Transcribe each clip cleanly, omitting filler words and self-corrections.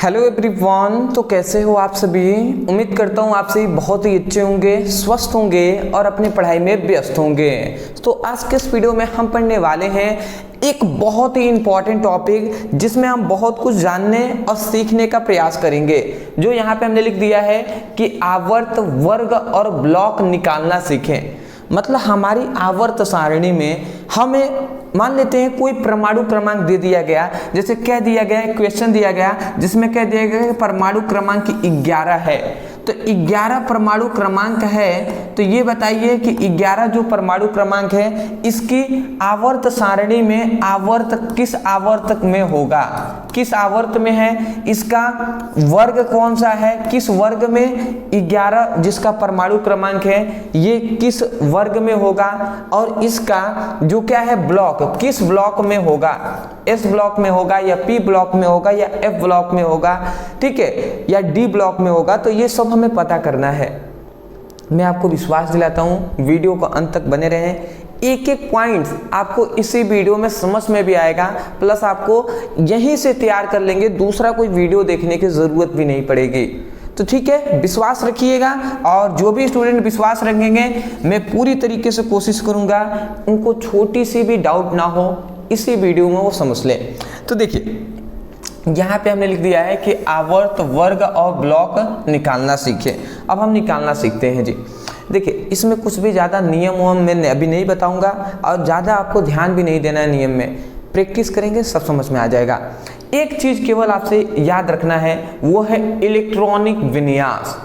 Hello everyone, तो कैसे हो आप सभी। उम्मीद करता हूँ आप सभी बहुत ही अच्छे होंगे, स्वस्थ होंगे और अपनी पढ़ाई में व्यस्त होंगे। तो आज के इस वीडियो में हम पढ़ने वाले हैं एक बहुत ही इम्पॉर्टेंट टॉपिक, जिसमें हम बहुत कुछ जानने और सीखने का प्रयास करेंगे। जो यहाँ पे हमने लिख दिया है कि आवर्त वर्ग और ब्लॉक निकालना सीखें। मतलब हमारी आवर्त सारणी में हमें मान लेते हैं कोई परमाणु क्रमांक दे दिया गया, जैसे कह दिया गया क्वेश्चन दिया गया जिसमें कह दिया गया कि परमाणु क्रमांक 11 है। तो 11 परमाणु क्रमांक है, तो ये बताइए कि 11 जो परमाणु क्रमांक है इसकी आवर्त सारणी में आवर्त किस आवर्तक में होगा, किस आवर्त में है, इसका वर्ग कौन सा है, किस वर्ग में 11 जिसका परमाणु क्रमांक है ये किस वर्ग में होगा, और इसका जो क्या है ब्लॉक किस ब्लॉक में होगा, एस ब्लॉक में होगा या पी ब्लॉक में होगा या एफ ब्लॉक में होगा, ठीक है, या डी ब्लॉक में होगा। तो ये सब हमें पता करना है। मैं आपको विश्वास दिलाता हूं, वीडियो को अंत तक बने रहें। एक एक पॉइंट्स आपको इसी वीडियो में समझ में भी आएगा, प्लस आपको यहीं से तैयार कर लेंगे, दूसरा कोई वीडियो देखने की जरूरत भी नहीं पड़ेगी। तो ठीक है, विश्वास रखिएगा, और जो भी स्टूडेंट विश्वास रखेंगे मैं पूरी तरीके से कोशिश करूंगा उनको छोटी सी भी डाउट ना हो इसी वीडियो में वो समझ लें। तो देखिए यहाँ पे हमने लिख दिया है कि आवर्त वर्ग और ब्लॉक निकालना सीखें। अब हम निकालना सीखते हैं जी। देखिए इसमें कुछ भी ज़्यादा नियम मैं अभी नहीं बताऊंगा, और ज़्यादा आपको ध्यान भी नहीं देना है नियम में, प्रैक्टिस करेंगे सब समझ में आ जाएगा। एक चीज़ केवल आपसे याद रखना है, वो है इलेक्ट्रॉनिक विन्यास।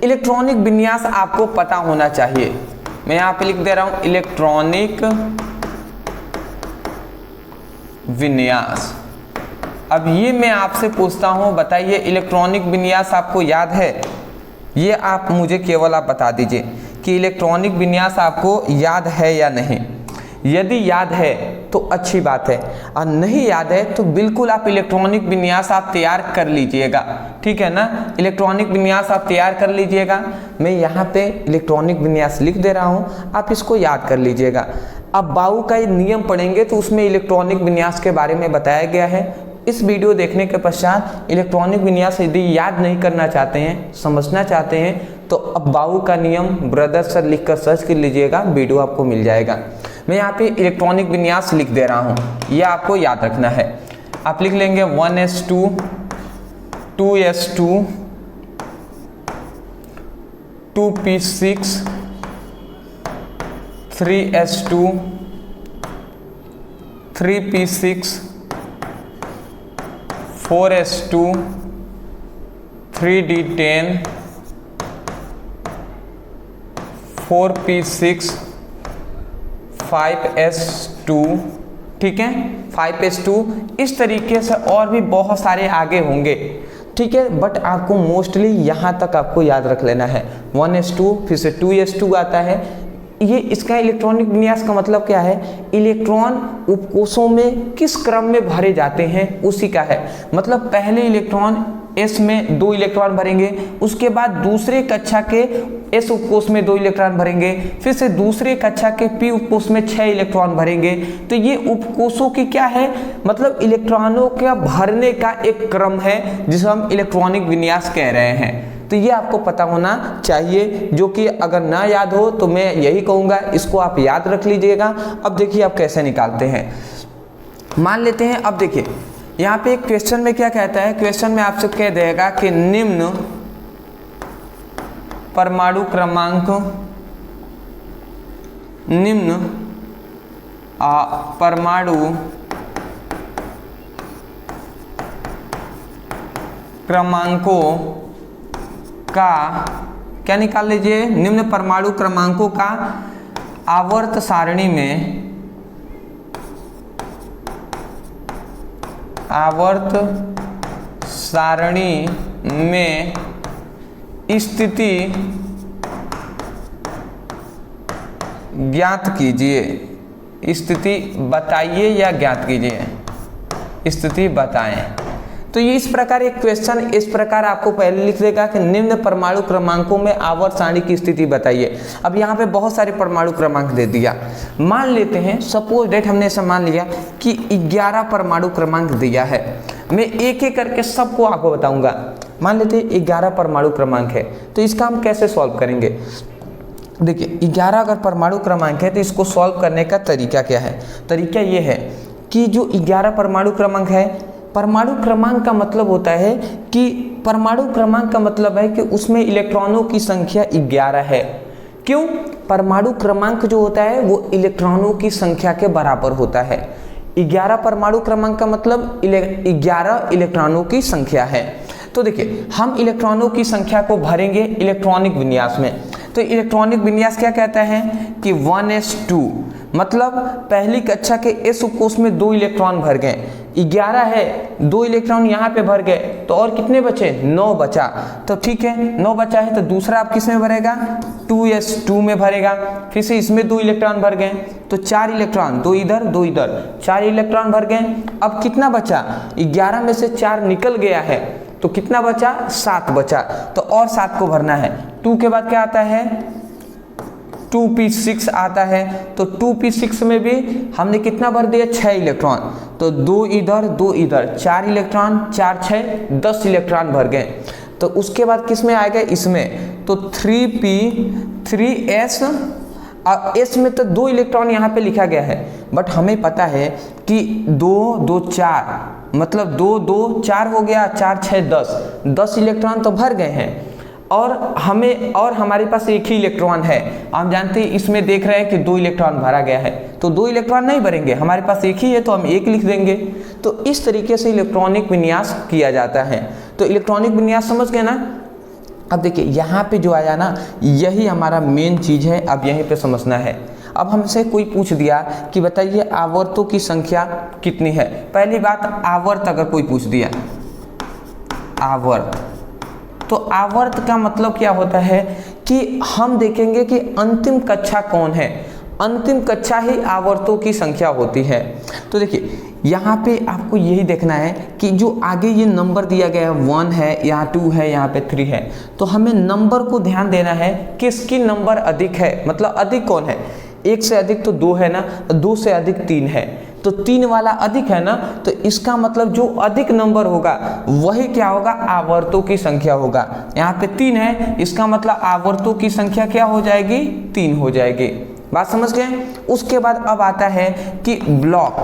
इलेक्ट्रॉनिक विन्यास आपको पता होना चाहिए। मैं यहाँ पे लिख दे रहा हूँ इलेक्ट्रॉनिक विन्यास। अब ये मैं आपसे पूछता हूँ, बताइए इलेक्ट्रॉनिक विन्यास आपको याद है? ये आप मुझे केवल आप बता दीजिए कि इलेक्ट्रॉनिक विन्यास आपको याद है या नहीं। यदि याद है तो अच्छी बात है, और नहीं याद है तो बिल्कुल आप इलेक्ट्रॉनिक विन्यास आप तैयार कर लीजिएगा, ठीक है ना। इलेक्ट्रॉनिक विन्यास आप तैयार कर लीजिएगा। मैं यहाँ पे इलेक्ट्रॉनिक विन्यास लिख दे रहा हूँ, आप इसको याद कर लीजिएगा। अब बाउ का ये नियम पढ़ेंगे तो उसमें इलेक्ट्रॉनिक विन्यास के बारे में बताया गया है। इस वीडियो देखने के पश्चात इलेक्ट्रॉनिक विन्यास यदि याद नहीं करना चाहते हैं, समझना चाहते हैं, तो अब बाउ का नियम ब्रदर सर लिखकर सर्च कर लीजिएगा, वीडियो आपको मिल जाएगा। मैं यहाँ पे इलेक्ट्रॉनिक विन्यास लिख दे रहा हूँ, ये आपको याद रखना है। आप लिख लेंगे 1s2 2s2 2p6 3s2 3p6 4s2 3d10 4p6 5s2, ठीक है, 5s2। इस तरीके से और भी बहुत सारे आगे होंगे, ठीक है, बट आपको मोस्टली यहाँ तक आपको याद रख लेना है। 1s2 फिर से 2s2 आता है। ये इसका इलेक्ट्रॉनिक विन्यास का मतलब क्या है, इलेक्ट्रॉन उपकोषों में किस क्रम में भरे जाते हैं उसी का है। मतलब पहले इलेक्ट्रॉन एस में 2 इलेक्ट्रॉन भरेंगे, उसके बाद दूसरे कक्षा के एस उपकोष में 2 इलेक्ट्रॉन भरेंगे, फिर से दूसरे कक्षा के पी उपकोष में 6 इलेक्ट्रॉन भरेंगे। तो ये उपकोषों की क्या है, मतलब इलेक्ट्रॉनों का भरने का एक क्रम है जिसे हम इलेक्ट्रॉनिक विन्यास कह रहे हैं। तो ये आपको पता होना चाहिए, जो कि अगर ना याद हो तो मैं यही कहूँगा इसको आप याद रख लीजिएगा। अब देखिए आप कैसे निकालते हैं, मान लेते हैं। अब देखिए यहाँ पे एक क्वेश्चन में क्या कहता है, क्वेश्चन में आपसे कह देगा कि निम्न परमाणु क्रमांक परमाणु क्रमांकों का क्या निकाल लीजिए, निम्न परमाणु क्रमांकों का आवर्त सारणी में स्थिति ज्ञात कीजिए। स्थिति बताइए या ज्ञात कीजिए, स्थिति बताएं। तो ये इस प्रकार एक क्वेश्चन इस प्रकार आपको पहले लिख देगा कि निम्न परमाणु क्रमांकों में आवर्त सारणी की स्थिति बताइए। अब यहाँ पे बहुत सारे परमाणु क्रमांक दे दिया, मान लेते हैं सपोज डेट हमने ऐसा मान लिया कि 11 परमाणु क्रमांक दिया है। मैं एक एक करके सबको आपको बताऊंगा। मान लेते हैं 11 परमाणु क्रमांक है, तो इसका हम कैसे सॉल्व करेंगे। देखिए 11 अगर परमाणु क्रमांक है तो इसको सॉल्व करने का तरीका क्या है। तरीका ये है कि जो 11 परमाणु क्रमांक है, परमाणु क्रमांक का मतलब होता है कि परमाणु क्रमांक का मतलब है कि उसमें इलेक्ट्रॉनों की संख्या 11 है। क्यों? परमाणु क्रमांक जो होता है वो इलेक्ट्रॉनों की संख्या के बराबर होता है। 11 परमाणु क्रमांक का मतलब 11 इलेक्ट्रॉनों की संख्या है। तो देखिए हम इलेक्ट्रॉनों की संख्या को भरेंगे इलेक्ट्रॉनिक विन्यास में। तो इलेक्ट्रॉनिक विन्यास क्या कहता है कि 1s2, मतलब पहली कक्षा के s उपकोष में 2 इलेक्ट्रॉन भर गए, 11 है, 2 इलेक्ट्रॉन यहाँ पे भर गए, तो और कितने बचे? 9 बचा। तो ठीक है 9 बचा है, तो दूसरा आप किस में भरेगा? 2s2 में भरेगा। फिर से इसमें 2 इलेक्ट्रॉन भर गए, तो 4 इलेक्ट्रॉन, 2 इधर 2 इधर, 4 इलेक्ट्रॉन भर गए। अब कितना बचा? 11 में से 4 निकल गया है, तो कितना बचा? 7 बचा। तो और 7 को भरना है। 2 के बाद क्या आता है? 2p6 आता है। तो 2p6 में भी हमने कितना भर दिया? 6 इलेक्ट्रॉन। तो 2 इधर 2 इधर, 4 इलेक्ट्रॉन, 4 6 10 इलेक्ट्रॉन भर गए। तो उसके बाद किस में आएगा? इसमें। तो 3p3s, और s में तो 2 इलेक्ट्रॉन यहाँ पे लिखा गया है, बट हमें पता है कि 2 2 4, मतलब 2 2 4 हो गया, 4 6 10 इलेक्ट्रॉन तो भर गए हैं। और हमारे पास एक ही इलेक्ट्रॉन है। हम जानते हैं इसमें देख रहे हैं कि 2 इलेक्ट्रॉन भरा गया है, तो 2 इलेक्ट्रॉन नहीं भरेंगे, हमारे पास एक ही है तो हम 1 लिख देंगे। तो इस तरीके से इलेक्ट्रॉनिक विन्यास किया जाता है। तो इलेक्ट्रॉनिक विन्यास समझ गए ना। अब देखिए यहाँ पे जो आया ना, यही हमारा मेन चीज है, अब यहीं पे समझना है। अब हमसे कोई पूछ दिया कि बताइए आवर्तों की संख्या कितनी है। पहली बात, आवर्त अगर कोई पूछ दिया, आवर्त, तो आवर्त का मतलब क्या होता है कि हम देखेंगे कि अंतिम कक्षा कौन है, अंतिम कक्षा ही आवर्तों की संख्या होती है। तो देखिए यहाँ पे आपको यही देखना है कि जो आगे ये नंबर दिया गया है, 1 है, यहाँ 2 है, यहाँ पे 3 है, तो हमें नंबर को ध्यान देना है किसकी नंबर अधिक है, मतलब अधिक कौन है। 1 से अधिक तो 2 है ना, 2 से अधिक 3 है, तो 3 वाला अधिक है ना, तो इसका मतलब जो अधिक नंबर होगा वही क्या होगा? आवर्तों की संख्या होगा। यहाँ पे 3 है, इसका मतलब आवर्तों की संख्या क्या हो जाएगी? 3 हो जाएगी। बात समझ गए। उसके बाद अब आता है कि ब्लॉक,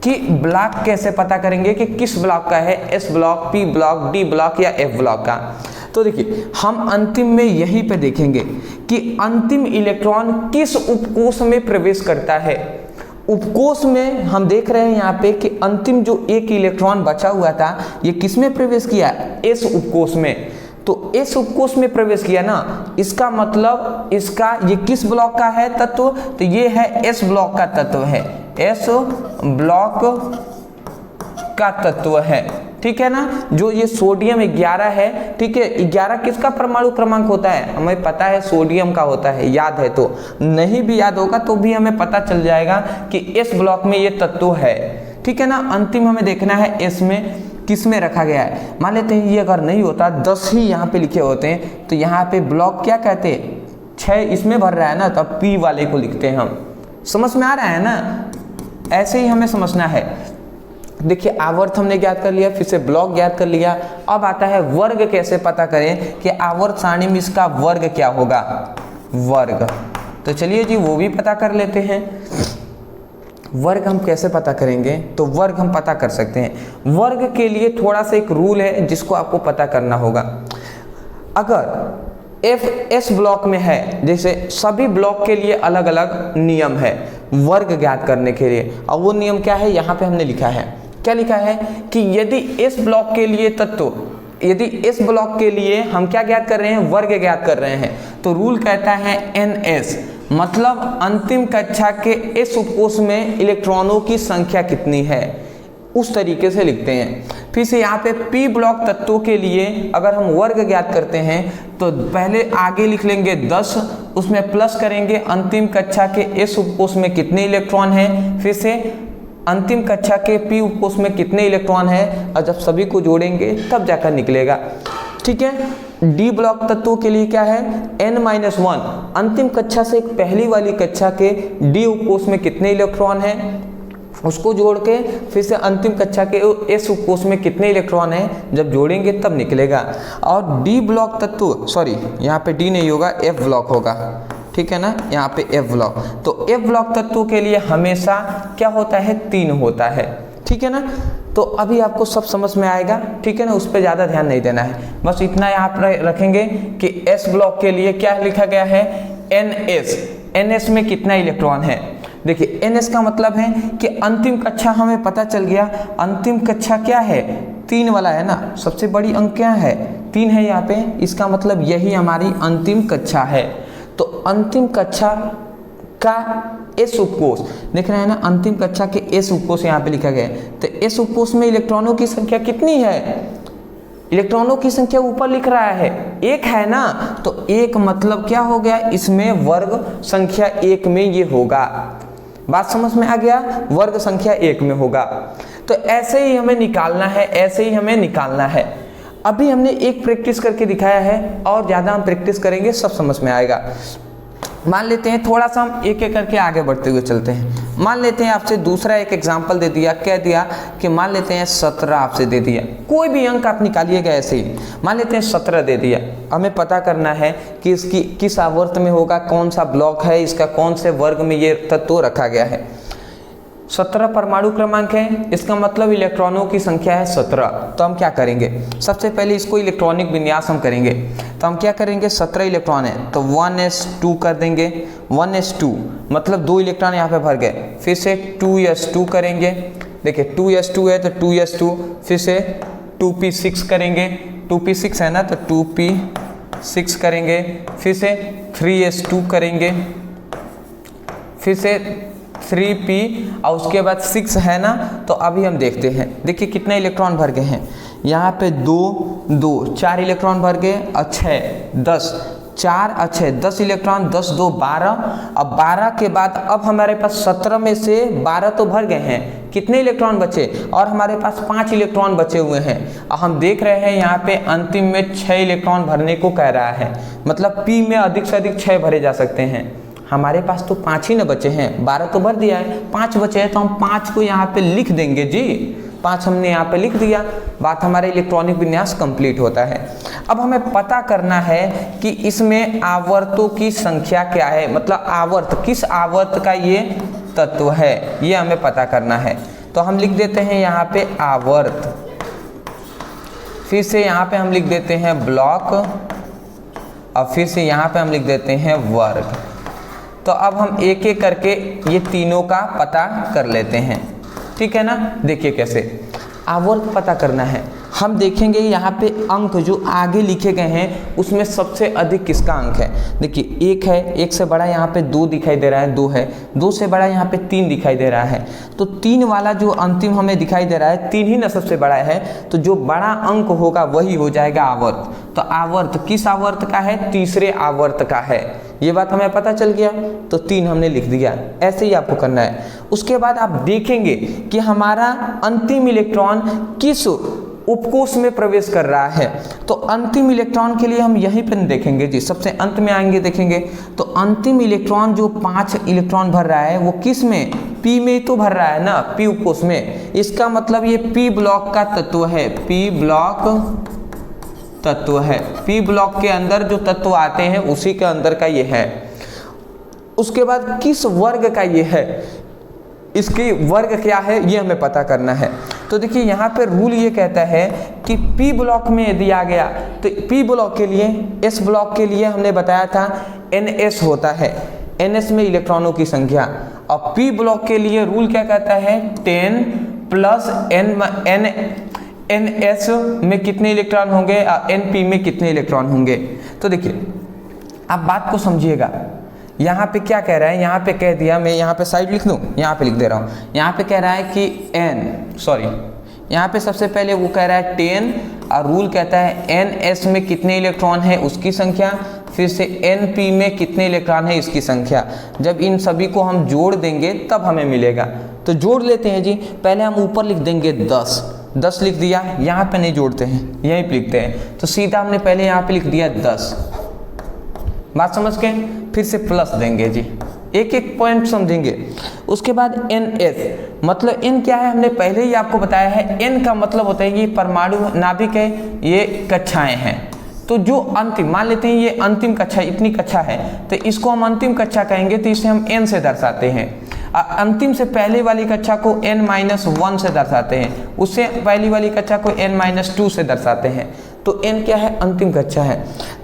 कि ब्लॉक कैसे पता करेंगे कि किस ब्लॉक का है, S block, P block, D block या एफ ब्लॉक का। तो देखिए हम अंतिम में यहीं पे देखेंगे कि अंतिम इलेक्ट्रॉन किस उपकोष में प्रवेश करता है। उपकोष में हम देख रहे हैं यहाँ पे कि अंतिम जो एक इलेक्ट्रॉन बचा हुआ था, ये किस में प्रवेश किया? एस उपकोष में। तो एस उपकोष में प्रवेश किया ना, इसका मतलब इसका ये किस ब्लॉक का है तत्व? तो ये है एस ब्लॉक का तत्व है, एस ब्लॉक का तत्व है, ठीक है ना। जो ये सोडियम 11 है, ठीक है, 11 किसका परमाणु क्रमांक होता है? हमें पता है सोडियम का होता है, याद है तो, नहीं भी याद होगा तो भी हमें पता चल जाएगा कि एस ब्लॉक में ये तत्व है, ठीक है ना। अंतिम हमें देखना है एस में किस में रखा गया है। मान लेते हैं ये अगर नहीं होता, 10 ही यहाँ पे लिखे होते हैं, तो यहाँ पे ब्लॉक क्या कहते हैं? 6 इसमें भर रहा है ना, तो अब पी वाले को लिखते हैं हम। समझ में आ रहा है ना, ऐसे ही हमें समझना है। देखिए आवर्त हमने ज्ञात कर लिया, फिर से ब्लॉक ज्ञात कर लिया। अब आता है वर्ग कैसे पता करें कि आवर्त सारणी में इसका वर्ग क्या होगा, वर्ग। तो चलिए जी वो भी पता कर लेते हैं। वर्ग हम कैसे पता करेंगे? तो वर्ग हम पता कर सकते हैं। वर्ग के लिए थोड़ा सा एक रूल है जिसको आपको पता करना होगा। अगर एफ एस ब्लॉक में है, जैसे सभी ब्लॉक के लिए अलग अलग नियम है वर्ग ज्ञात करने के लिए, और वो नियम क्या है यहाँ पे हमने लिखा है। क्या लिखा है कि यदि एस ब्लॉक के लिए तत्व, यदि इस ब्लॉक के लिए हम क्या ज्ञात कर रहे हैं? वर्ग ज्ञात कर रहे हैं, तो रूल कहता है NS, मतलब अंतिम कक्षा के इस उपकोष में इलेक्ट्रॉनों की संख्या कितनी है, उस तरीके से लिखते हैं। फिर से यहाँ पे P ब्लॉक तत्वों के लिए अगर हम वर्ग ज्ञात करते हैं तो पहले आगे लिख लेंगे 10, उसमें प्लस करेंगे अंतिम कक्षा के इस उपकोष में कितने इलेक्ट्रॉन हैं, फिर से अंतिम कक्षा के P उपकोष में कितने इलेक्ट्रॉन है, और जब सभी को जोड़ेंगे तब जाकर निकलेगा, ठीक है। डी ब्लॉक तत्वों के लिए क्या है? n-1, अंतिम कक्षा से पहली वाली कक्षा के डी उपकोष में कितने इलेक्ट्रॉन है, उसको जोड़ के फिर से अंतिम कक्षा के एस उपकोष में कितने इलेक्ट्रॉन हैं जब जोड़ेंगे तब निकलेगा। और डी ब्लॉक तत्व, सॉरी यहाँ पे डी नहीं होगा, एफ ब्लॉक होगा, ठीक है ना, यहाँ पे एफ ब्लॉक। तो एफ ब्लॉक तत्वों के लिए हमेशा क्या होता है, 3 होता है, ठीक है ना। तो अभी आपको सब समझ में आएगा, ठीक है ना, उस पर ज़्यादा ध्यान नहीं देना है, बस इतना यहाँ पर रखेंगे कि एस ब्लॉक के लिए क्या लिखा गया है, NS। NS में कितना इलेक्ट्रॉन है, देखिए NS का मतलब है कि अंतिम कक्षा हमें पता चल गया, अंतिम कक्षा क्या है, 3 वाला है ना, सबसे बड़ी अंक क्या है, 3 है यहाँ पे, इसका मतलब यही हमारी अंतिम कक्षा है। तो अंतिम कक्षा का एस उपकोष देख रहे हैं ना, अंतिम कक्षा के एस उपकोष यहाँ पे लिखा गया है। तो एस उपकोष में इलेक्ट्रॉनों की संख्या कितनी है, इलेक्ट्रॉनों की संख्या ऊपर लिख रहा है 1 है ना, तो 1 मतलब क्या हो गया, इसमें वर्ग संख्या 1 में ये होगा, बात समझ में आ गया, वर्ग संख्या 1 में होगा। तो ऐसे ही हमें निकालना है, ऐसे ही हमें निकालना है। अभी हमने एक प्रैक्टिस करके दिखाया है, और ज़्यादा हम प्रैक्टिस करेंगे सब समझ में आएगा। मान लेते हैं थोड़ा सा हम एक एक करके आगे बढ़ते हुए चलते हैं। मान लेते हैं आपसे दूसरा एक एग्जाम्पल दे दिया, कह दिया कि मान लेते हैं 17 आपसे दे दिया, कोई भी अंक आप निकालिएगा ऐसे ही, मान लेते हैं 17 दे दिया। हमें पता करना है कि इसकी किस आवर्त में होगा, कौन सा ब्लॉक है इसका, कौन से वर्ग में ये तत्व रखा गया है। 17 परमाणु क्रमांक है, इसका मतलब इलेक्ट्रॉनों की संख्या है 17। तो हम क्या करेंगे, सबसे पहले इसको इलेक्ट्रॉनिक विन्यास हम करेंगे। तो हम क्या करेंगे, 17 इलेक्ट्रॉन है तो 1s2 कर देंगे, 1s2 मतलब 2 इलेक्ट्रॉन यहाँ पे भर गए, फिर से 2s2 करेंगे, देखिए 2s2 है तो 2s2, फिर से 2p6 करेंगे, 2p6 है ना तो 2p6 करेंगे, फिर से 3s2 करेंगे, फिर से 3p और उसके बाद 6 है ना। तो अभी हम देखते हैं, देखिए कितने इलेक्ट्रॉन भर गए हैं, यहाँ पे 2 4 इलेक्ट्रॉन भर गए, और 6 10 4 और 6 10 इलेक्ट्रॉन, 10 2 12। अब 12 के बाद अब हमारे पास 17 में से 12 तो भर गए हैं, कितने इलेक्ट्रॉन बचे, और हमारे पास 5 इलेक्ट्रॉन बचे हुए हैं। और हम देख रहे हैं यहाँ पे अंतिम में 6 इलेक्ट्रॉन भरने को कह रहा है, मतलब p में अधिक से अधिक 6 भरे जा सकते हैं। हमारे पास तो 5 ही न बचे हैं, 12 तो भर दिया है, 5 बचे हैं, तो हम 5 को यहाँ पे लिख देंगे जी, 5 हमने यहाँ पे लिख दिया, बात हमारे इलेक्ट्रॉनिक विन्यास कंप्लीट होता है। अब हमें पता करना है कि इसमें आवर्तों की संख्या क्या है, मतलब आवर्त, किस आवर्त का ये तत्व है, ये हमें पता करना है। तो हम लिख देते हैं यहाँ पे आवर्त, फिर से यहाँ पे हम लिख देते हैं ब्लॉक, और फिर से यहाँ पे हम लिख देते हैं वर्ग। तो अब हम एक एक करके ये तीनों का पता कर लेते हैं, ठीक है ना। देखिए कैसे आवर्त पता करना है, हम देखेंगे यहाँ पे अंक जो आगे लिखे गए हैं उसमें सबसे अधिक किसका अंक है। देखिए 1 है, 1 से बड़ा यहाँ पे 2 दिखाई दे रहा है, 2 है, 2 से बड़ा यहाँ पे 3 दिखाई दे रहा है। तो 3 वाला जो अंतिम हमें दिखाई दे रहा है, 3 ही ना सबसे बड़ा है, तो जो बड़ा अंक होगा वही हो जाएगा आवर्त। तो आवर्त किस आवर्त का है, तीसरे आवर्त का है, ये बात हमें पता चल गया, तो 3 हमने लिख दिया। ऐसे ही आपको करना है। उसके बाद आप देखेंगे कि हमारा अंतिम इलेक्ट्रॉन किस उपकोष में प्रवेश कर रहा है। तो अंतिम इलेक्ट्रॉन के लिए हम यहीं पर देखेंगे जी, सबसे अंत में आएंगे देखेंगे। तो अंतिम इलेक्ट्रॉन जो 5 इलेक्ट्रॉन भर रहा है वो किस में, p में तो भर रहा है ना, p उपकोष में। इसका मतलब ये p ब्लॉक का तत्व है, p ब्लॉक तत्व है, p ब्लॉक के अंदर जो तत्व आते हैं उसी के अंदर का ये है। उसके बाद किस वर्ग का ये है, इसकी वर्ग क्या है ये हमें पता करना है। तो देखिए यहाँ पे रूल ये कहता है कि p ब्लॉक में यदि आ गया तो p ब्लॉक के लिए, s ब्लॉक के लिए हमने बताया था ns होता है, ns में इलेक्ट्रॉनों की संख्या। और p ब्लॉक के लिए रूल क्या कहता है, 10 प्लस ns में कितने इलेक्ट्रॉन होंगे और np में कितने इलेक्ट्रॉन होंगे। तो देखिए आप बात को समझिएगा, यहाँ पे क्या कह रहा है, यहाँ पे कह दिया, मैं यहाँ पे साइड लिख दूँ, यहाँ पे लिख दे रहा हूँ। यहाँ पे कह रहा है कि यहाँ पे सबसे पहले वो कह रहा है 10 और रूल कहता है ns में कितने इलेक्ट्रॉन है उसकी संख्या, फिर से np में कितने इलेक्ट्रॉन है इसकी संख्या। जब इन सभी को हम जोड़ देंगे तब हमें मिलेगा। तो जोड़ लेते हैं जी, पहले हम ऊपर लिख देंगे 10 लिख दिया, यहाँ पे नहीं जोड़ते हैं, यहीं पे लिखते हैं। तो सीधा हमने पहले यहाँ पे लिख दिया 10, बात समझ के, फिर से प्लस देंगे जी, एक एक पॉइंट समझेंगे। उसके बाद NS, मतलब N क्या है हमने पहले ही आपको बताया है। N का मतलब होता है कि परमाणु नाभिक है, ये कक्षाएं हैं। तो जो अंतिम, मान लेते हैं ये अंतिम कक्षा, इतनी कक्षा है तो इसको हम अंतिम कक्षा कहेंगे, तो इसे हम N से दर्शाते हैं। अंतिम से पहले वाली कक्षा को N-1 से दर्शाते हैं, उससे पहली वाली कक्षा को N-2 से दर्शाते हैं। तो N क्या है? अंतिम कक्षा है।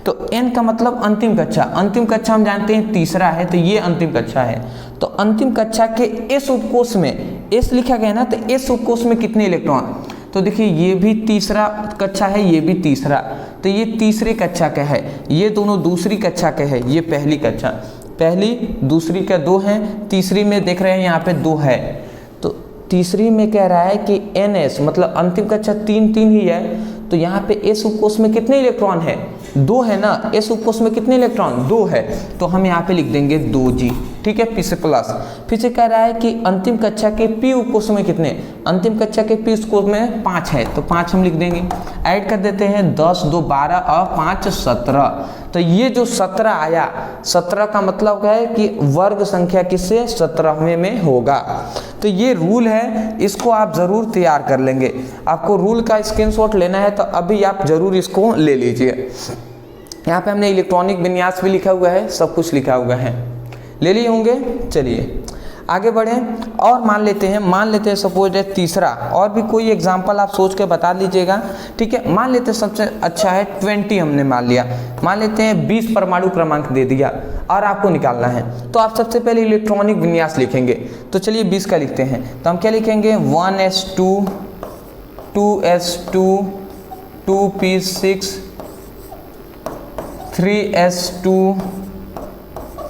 तो N का मतलब अंतिम कक्षा। अंतिम कक्षा हम जानते हैं तीसरा है, तो ये अंतिम कक्षा है। तो अंतिम कक्षा के S उपकोष में, S लिखा गया ना, तो S उपकोष में कितने इलेक्ट्रॉन? तो देखिए ये भी तीसरा कक्षा है, ये भी तीसरा, तो ये तीसरी कक्षा का है, ये दोनों दूसरी कक्षा के है, ये पहली कक्षा, पहली दूसरी का 2 हैं, तीसरी में देख रहे हैं यहाँ पे 2 है। तो तीसरी में कह रहा है कि NS, मतलब अंतिम कक्षा 3 ही है, तो यहाँ पे S उपकोष में कितने इलेक्ट्रॉन है? 2 है ना। S उपकोष में कितने इलेक्ट्रॉन? 2 है, तो हम यहाँ पे लिख देंगे 2G, ठीक है, P से प्लस। फिर से कह रहा है कि अंतिम कक्षा के P उपकोष में कितने? अंतिम कक्षा के P उपकोष में 5 है, तो 5 हम लिख देंगे। ऐड कर देते हैं, 10 2 12 और 5 17। तो ये जो 17 आया, 17 का मतलब है कि वर्ग संख्या किससे? 17वें में होगा। तो ये रूल है, इसको आप जरूर तैयार कर लेंगे। आपको रूल का स्क्रीनशॉट लेना है तो अभी आप जरूर इसको ले लीजिए। यहाँ पे हमने इलेक्ट्रॉनिक विन्यास भी लिखा हुआ है, सब कुछ लिखा हुआ है, ले लिए होंगे। चलिए आगे बढ़ें और मान लेते हैं सपोज है तीसरा, और भी कोई एग्जांपल आप सोच के बता लीजिएगा, ठीक है। मान लेते हैं सबसे अच्छा है 20 हमने मान लिया, मान लेते हैं 20 परमाणु क्रमांक दे दिया और आपको निकालना है, तो आप सबसे पहले इलेक्ट्रॉनिक विन्यास लिखेंगे। तो चलिए 20 का लिखते हैं, तो हम क्या लिखेंगे? 1s2 2s2 2p6 3s2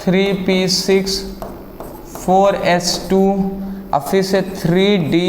3p6 4s2, अब फिर से 3d,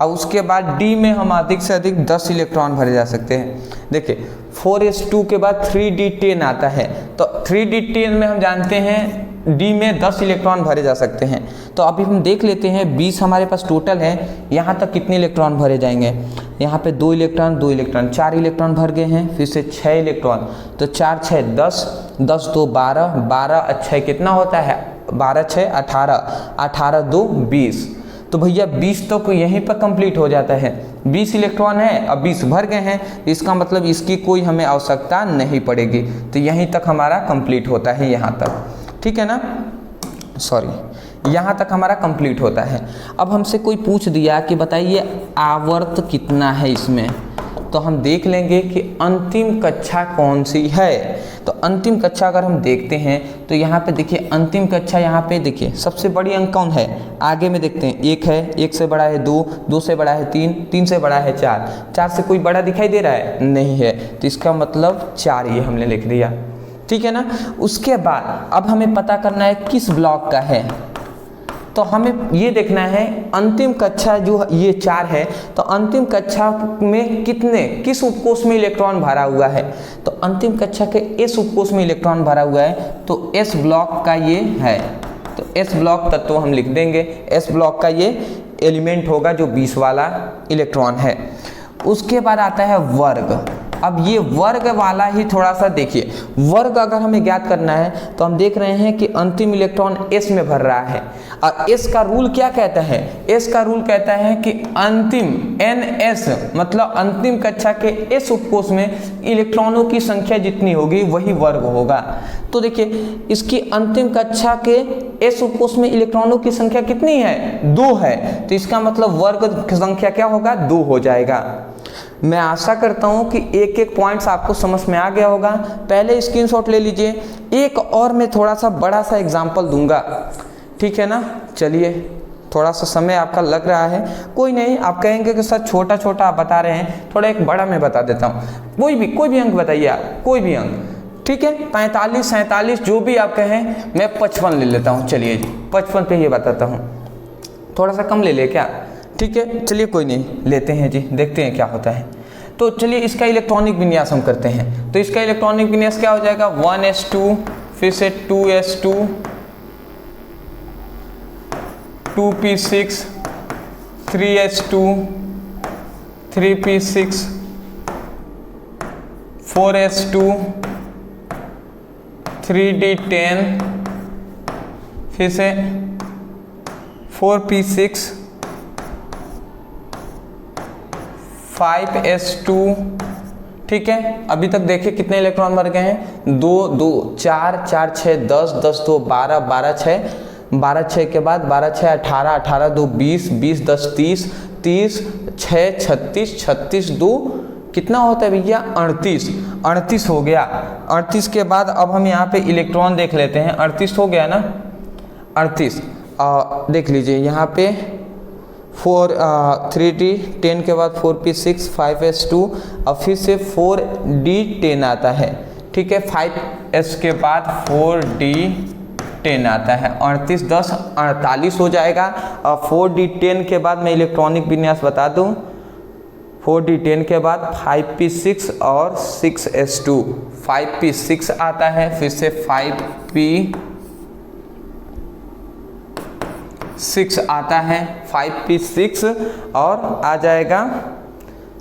और उसके बाद d में हम अधिक से अधिक 10 इलेक्ट्रॉन भरे जा सकते हैं। देखिए 4s2 के बाद 3d10 आता है, तो 3d10 में हम जानते हैं d में 10 इलेक्ट्रॉन भरे जा सकते हैं। तो अभी हम देख लेते हैं 20 हमारे पास टोटल है, यहाँ तक कितने इलेक्ट्रॉन भरे जाएंगे? यहाँ पे 2 इलेक्ट्रॉन 2 इलेक्ट्रॉन 4 इलेक्ट्रॉन भर गए हैं, फिर से 6 इलेक्ट्रॉन, तो 4 6 10 10 2 12 12 6 कितना होता है? 12 6 18 18 2 20। तो भैया 20 तो यहीं पर कंप्लीट हो जाता है। 20 इलेक्ट्रॉन है, अब 20 भर गए हैं, इसका मतलब इसकी कोई हमें आवश्यकता नहीं पड़ेगी, तो यहीं तक हमारा कंप्लीट होता है, यहाँ तक, ठीक है ना, सॉरी, यहाँ तक हमारा कंप्लीट होता है। अब हमसे कोई पूछ दिया कि बताइए आवर्त कितना है इसमें, तो हम देख लेंगे कि अंतिम कक्षा कौन सी है। तो अंतिम कक्षा अगर हम देखते हैं तो यहाँ पे देखिए अंतिम कक्षा, यहाँ पे देखिए सबसे बड़ी अंक कौन है? आगे में देखते हैं 1 है, 1 से बड़ा है 2, 2 से बड़ा है 3, 3 से बड़ा है 4, 4 से कोई बड़ा दिखाई दे रहा है? नहीं है, तो इसका मतलब 4 ये हमने लिख दिया, ठीक है ना। उसके बाद अब हमें पता करना है किस ब्लॉक का है, तो हमें ये देखना है अंतिम कक्षा जो ये 4 है, तो अंतिम कक्षा में किस उपकोष में इलेक्ट्रॉन भरा हुआ है? तो अंतिम कक्षा के S उपकोष में इलेक्ट्रॉन भरा हुआ है, तो S ब्लॉक का ये है, तो S ब्लॉक तत्व हम लिख देंगे। S ब्लॉक का ये एलिमेंट होगा जो 20 वाला इलेक्ट्रॉन है। उसके बाद आता है वर्ग। अब ये वर्ग वाला ही थोड़ा सा देखिए, वर्ग अगर हमें ज्ञात करना है तो हम देख रहे हैं कि अंतिम इलेक्ट्रॉन S में भर रहा है, और S का रूल क्या कहता है? S का रूल कहता है कि अंतिम NS, मतलब अंतिम कक्षा के S उपकोष में इलेक्ट्रॉनों की संख्या जितनी होगी वही वर्ग होगा। तो देखिए इसकी अंतिम कक्षा के S उपकोष में इलेक्ट्रॉनों की संख्या कितनी है? 2 है, तो इसका मतलब वर्ग संख्या क्या होगा? 2 हो जाएगा। मैं आशा करता हूं कि एक एक पॉइंट्स आपको समझ में आ गया होगा। पहले स्क्रीनशॉट ले लीजिए, एक और मैं थोड़ा सा बड़ा सा एग्जांपल दूंगा, ठीक है ना। चलिए थोड़ा सा समय आपका लग रहा है, कोई नहीं, आप कहेंगे कि सर छोटा छोटा आप बता रहे हैं, थोड़ा एक बड़ा मैं बता देता हूँ। कोई भी अंक बताइए आप, कोई भी अंक, ठीक है, 45 47 जो भी आप कहें, मैं 55 ले लेता हूँ। चलिए 55 पे ये बताता हूँ, थोड़ा सा कम ले ले क्या? ठीक है, चलिए कोई नहीं, लेते हैं जी, देखते हैं क्या होता है। तो चलिए इसका इलेक्ट्रॉनिक विन्यास हम करते हैं। तो इसका इलेक्ट्रॉनिक विन्यास क्या हो जाएगा? 1s2, फिर से 2s2, 2p6, 3s2, 3p6, 4s2, 3d10, फिर से 4p6 5s2, ठीक है। अभी तक देखिए कितने इलेक्ट्रॉन भर गए हैं, 2 2 4 4 6 10 10 2 12 12 6 12 6 के बाद 12 6 18 18 2 20 20 10 30 30 6 36 36 2 कितना होता है भैया 38 38 हो गया। 38 के बाद अब हम यहाँ पे इलेक्ट्रॉन देख लेते हैं। 38 हो गया ना, 38 देख लीजिए यहाँ पे 3d 10 के बाद 4p6 5s2 और फिर से 4d10 आता है, ठीक है। 5s के बाद 4d10 आता है, 38 10 48 हो जाएगा। और 4d10 के बाद मैं इलेक्ट्रॉनिक विन्यास बता दूं, 4d10 के बाद 5p6 और 6s2, 5p6 आता है, फिर से 5p6 आता है, 5p6 और आ जाएगा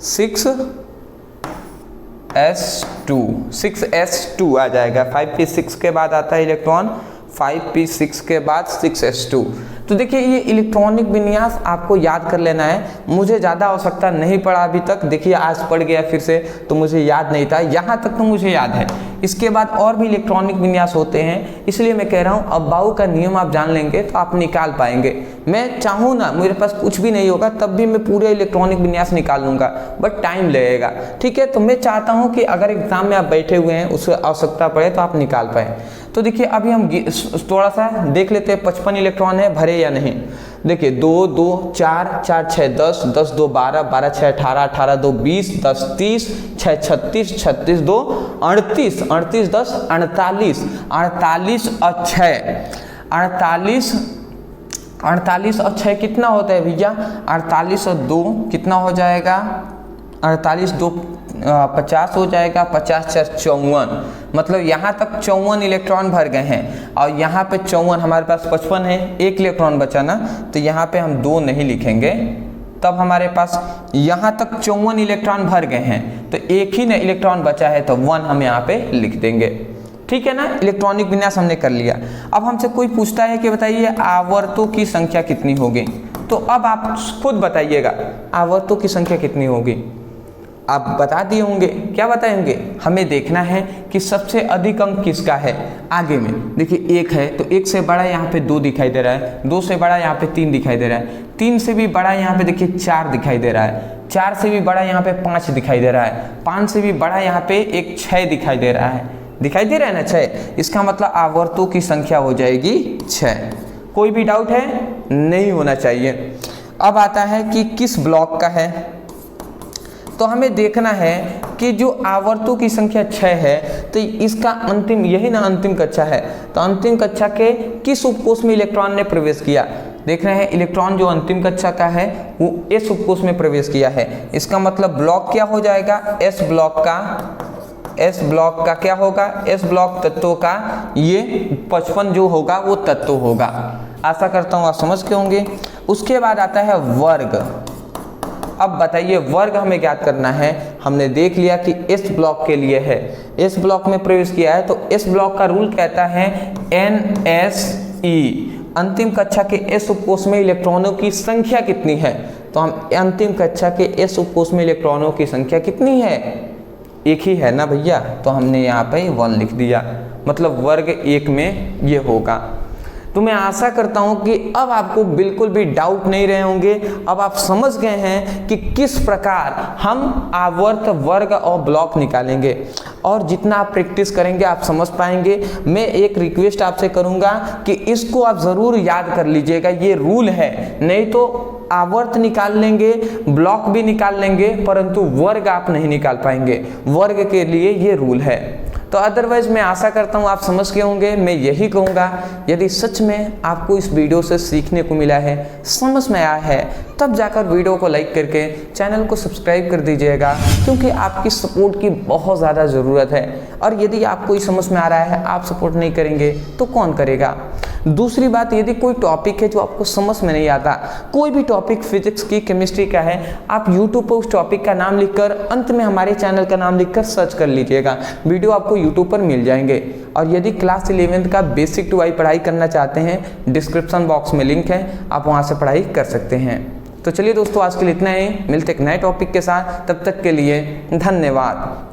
6s2 आ जाएगा। 5p6 के बाद आता है इलेक्ट्रॉन, 5p6 के बाद 6s2। तो देखिए ये इलेक्ट्रॉनिक विन्यास आपको याद कर लेना है। मुझे ज़्यादा आवश्यकता नहीं पड़ा अभी तक, देखिए आज पढ़ गया फिर से, तो मुझे याद नहीं था, यहाँ तक तो मुझे याद है। इसके बाद और भी इलेक्ट्रॉनिक विन्यास होते हैं, इसलिए मैं कह रहा हूँ अब बाउ का नियम आप जान लेंगे तो आप निकाल पाएंगे। मैं चाहूँ ना, मेरे पास कुछ भी नहीं होगा तब भी मैं पूरे इलेक्ट्रॉनिक विन्यास निकाल लूँगा, बट टाइम लगेगा, ठीक है। तो मैं चाहता हूँ कि अगर एग्जाम में आप बैठे हुए हैं, उससे आवश्यकता पड़े तो आप निकाल पाएँ। तो देखिए अभी हम थोड़ा सा देख लेते हैं 55 इलेक्ट्रॉन है भरे या नहीं। देखिए 2 2 4 4 6 10 10 2 12 12 6 18 18 2 20 10 30 6 36 36 2 38 38 10 48 48 और 6 48 और 6 कितना होता है भैया, 48 और 2 कितना हो जाएगा, 48 2 50 हो जाएगा, 50 4 54, मतलब यहाँ तक 54 इलेक्ट्रॉन भर गए हैं। और यहाँ पे 54, हमारे पास 55 है, एक इलेक्ट्रॉन बचा ना, तो यहाँ पे हम 2 नहीं लिखेंगे, तब हमारे पास यहाँ तक 54 इलेक्ट्रॉन भर गए हैं, तो एक ही ना इलेक्ट्रॉन बचा है, तो 1 हम यहाँ पे लिख देंगे, ठीक है ना। इलेक्ट्रॉनिक विन्यास हमने कर लिया। अब हमसे कोई पूछता है कि बताइए आवर्तों की संख्या कितनी होगी, तो अब आप खुद बताइएगा आवर्तों की संख्या कितनी होगी। आप बता दिए होंगे, क्या बताएंगे, हमें देखना है कि सबसे अधिक अंक किसका है। आगे में देखिए 1 है, तो 1 से बड़ा यहाँ पे 2 दिखाई दे रहा है, 2 से बड़ा यहाँ पे 3 दिखाई दे रहा है, 3 से भी बड़ा यहाँ पे देखिए 4 दिखाई दे रहा है, 4 से भी बड़ा यहाँ पे 5 दिखाई दे रहा है, 5 से भी बड़ा यहाँ पे एक 6 दिखाई दे रहा है, दिखाई दे रहा है ना 6। इसका मतलब आवर्तों की संख्या हो जाएगी 6। कोई भी डाउट है, नहीं होना चाहिए। अब आता है कि किस ब्लॉक का है, तो हमें देखना है कि जो आवर्तों की संख्या 6 है, तो इसका अंतिम, यही ना अंतिम कक्षा है, तो अंतिम कक्षा के किस उपकोष में इलेक्ट्रॉन ने प्रवेश किया। देख रहे हैं इलेक्ट्रॉन जो अंतिम कक्षा का है वो एस उपकोष में प्रवेश किया है। इसका मतलब ब्लॉक क्या हो जाएगा, एस ब्लॉक का क्या होगा, एस ब्लॉक तत्वों का ये 55 जो होगा वो तत्व होगा। आशा करता हूँ आप समझ के होंगे। उसके बाद आता है वर्ग। अब बताइए वर्ग हमें ज्ञात करना है। हमने देख लिया कि एस ब्लॉक के लिए है, एस ब्लॉक में प्रवेश किया है, तो एस ब्लॉक का रूल कहता है NSE। अंतिम कक्षा के एस उपकोष में इलेक्ट्रॉनों की संख्या कितनी है, तो हम अंतिम कक्षा के एस उपकोष में इलेक्ट्रॉनों की संख्या कितनी है, एक ही है ना भैया, तो हमने यहाँ पे 1 लिख दिया, मतलब वर्ग 1 में ये होगा। तो मैं आशा करता हूं कि अब आपको बिल्कुल भी डाउट नहीं रहे होंगे। अब आप समझ गए हैं कि किस प्रकार हम आवर्त, वर्ग और ब्लॉक निकालेंगे, और जितना आप प्रैक्टिस करेंगे आप समझ पाएंगे। मैं एक रिक्वेस्ट आपसे करूंगा कि इसको आप ज़रूर याद कर लीजिएगा, ये रूल है, नहीं तो आवर्त निकाल लेंगे, ब्लॉक भी निकाल लेंगे, परंतु वर्ग आप नहीं निकाल पाएंगे। वर्ग के लिए ये रूल है। तो अदरवाइज मैं आशा करता हूँ आप समझ के होंगे। मैं यही कहूँगा, यदि सच में आपको इस वीडियो से सीखने को मिला है, समझ में आया है, तब जाकर वीडियो को लाइक करके चैनल को सब्सक्राइब कर दीजिएगा, क्योंकि आपकी सपोर्ट की बहुत ज़्यादा ज़रूरत है। और यदि आपको समझ में आ रहा है, आप सपोर्ट नहीं करेंगे तो कौन करेगा। दूसरी बात, यदि कोई टॉपिक है जो आपको समझ में नहीं आता, कोई भी टॉपिक फिजिक्स की, केमिस्ट्री का है, आप यूट्यूब पर उस टॉपिक का नाम लिखकर अंत में हमारे चैनल का नाम लिखकर सर्च कर लीजिएगा, वीडियो आपको यूट्यूब पर मिल जाएंगे। और यदि क्लास 11th का बेसिक टू आई पढ़ाई करना चाहते हैं, डिस्क्रिप्शन बॉक्स में लिंक है, आप वहाँ से पढ़ाई कर सकते हैं। तो चलिए दोस्तों, आज के लिए इतना ही। मिलते एक नए टॉपिक के साथ, तब तक के लिए धन्यवाद।